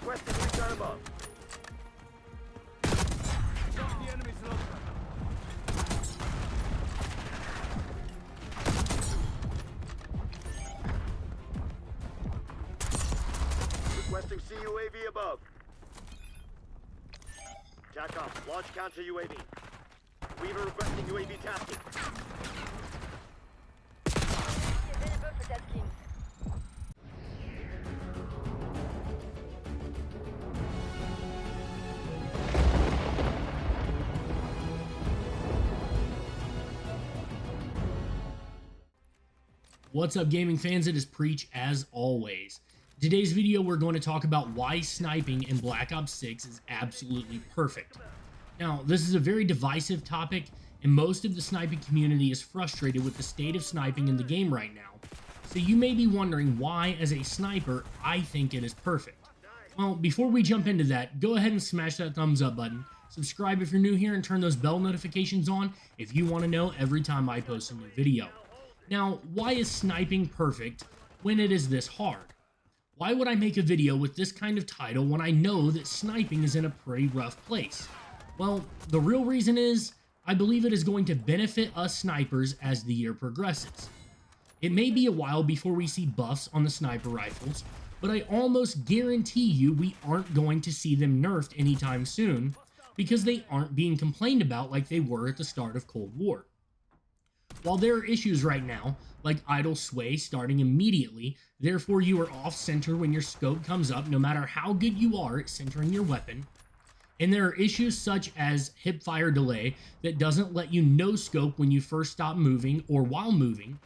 Requesting recon above. The enemy's located. Requesting CUAV above. TACOM, launch counter UAV. Weaver requesting UAV tasking. Available for tasking. What's up, gaming fans? It is Preach as always. In today's video, we're going to talk about why sniping in Black Ops 6 is absolutely perfect. Now, this is a very divisive topic, and most of the sniping community is frustrated with the state of sniping in the game right now. So you may be wondering why, as a sniper, I think it is perfect. Well, before we jump into that, go ahead and smash that thumbs up button, subscribe if you're new here, and turn those bell notifications on if you want to know every time I post a new video. Now, why is sniping perfect when it is this hard? Why would I make a video with this kind of title when I know that sniping is in a pretty rough place? Well, the real reason is, I believe it is going to benefit us snipers as the year progresses. It may be a while before we see buffs on the sniper rifles, but I almost guarantee you we aren't going to see them nerfed anytime soon, because they aren't being complained about like they were at the start of Cold War. While there are issues right now, like idle sway starting immediately, therefore you are off center when your scope comes up no matter how good you are at centering your weapon, and there are issues such as hipfire delay that doesn't let you no scope when you first stop moving or while moving,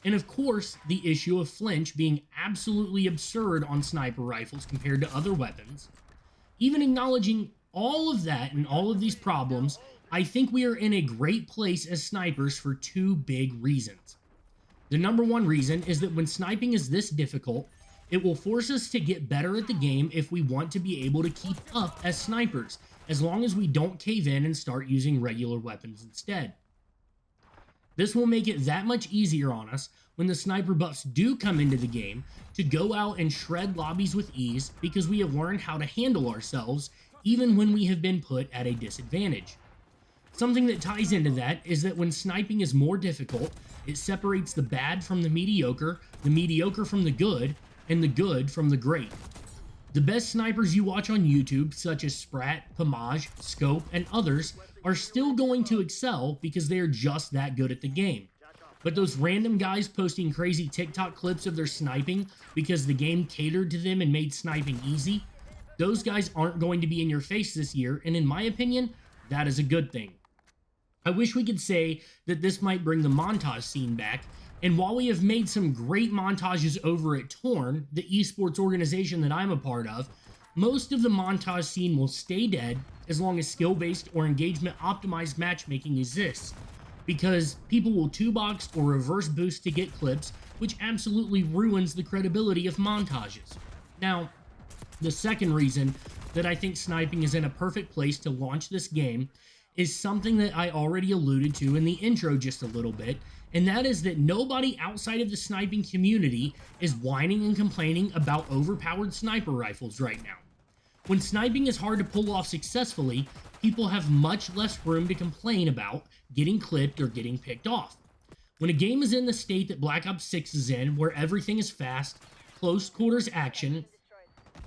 and of course the issue of flinch being absolutely absurd on sniper rifles compared to other weapons. Even acknowledging all of that and all of these problems, I think we are in a great place as snipers for two big reasons. The number one reason is that when sniping is this difficult, it will force us to get better at the game if we want to be able to keep up as snipers, as long as we don't cave in and start using regular weapons instead. This will make it that much easier on us when the sniper buffs do come into the game to go out and shred lobbies with ease, because we have learned how to handle ourselves even when we have been put at a disadvantage. Something that ties into that is that when sniping is more difficult, it separates the bad from the mediocre from the good, and the good from the great. The best snipers you watch on YouTube, such as Sprat, Pomage, Scope, and others, are still going to excel because they are just that good at the game. But those random guys posting crazy TikTok clips of their sniping because the game catered to them and made sniping easy, those guys aren't going to be in your face this year, and in my opinion, that is a good thing. I wish we could say that this might bring the montage scene back, and while we have made some great montages over at Torn, the esports organization that I'm a part of, most of the montage scene will stay dead as long as skill-based or engagement-optimized matchmaking exists, because people will 2-box or reverse boost to get clips, which absolutely ruins the credibility of montages. Now, the second reason that I think sniping is in a perfect place to launch this game is something that I already alluded to in the intro just a little bit, and that is that nobody outside of the sniping community is whining and complaining about overpowered sniper rifles right now. When sniping is hard to pull off successfully, people have much less room to complain about getting clipped or getting picked off. When a game is in the state that Black Ops 6 is in, where everything is fast, close quarters action,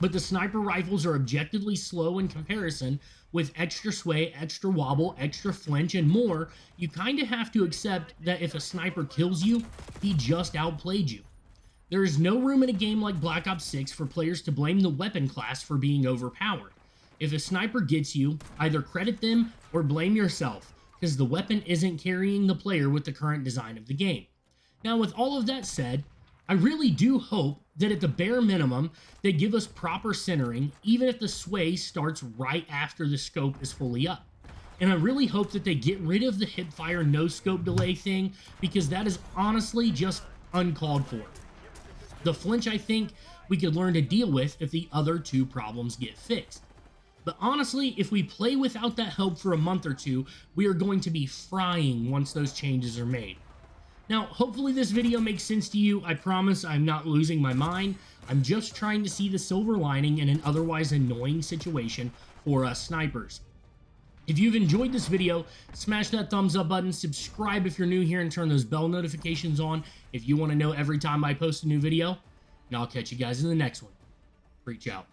but the sniper rifles are objectively slow in comparison, with extra sway, extra wobble, extra flinch, and more, you kind of have to accept that if a sniper kills you, he just outplayed you. There is no room in a game like Black Ops 6 for players to blame the weapon class for being overpowered. If a sniper gets you, either credit them or blame yourself, because the weapon isn't carrying the player with the current design of the game. Now, with all of that said, I really do hope that at the bare minimum, they give us proper centering, even if the sway starts right after the scope is fully up. And I really hope that they get rid of the hipfire no scope delay thing, because that is honestly just uncalled for. The flinch, I think, we could learn to deal with if the other two problems get fixed. But honestly, if we play without that help for a month or two, we are going to be frying once those changes are made. Now, hopefully this video makes sense to you. I promise I'm not losing my mind. I'm just trying to see the silver lining in an otherwise annoying situation for us snipers. If you've enjoyed this video, smash that thumbs up button, subscribe if you're new here, and turn those bell notifications on if you want to know every time I post a new video. And I'll catch you guys in the next one. Preach out.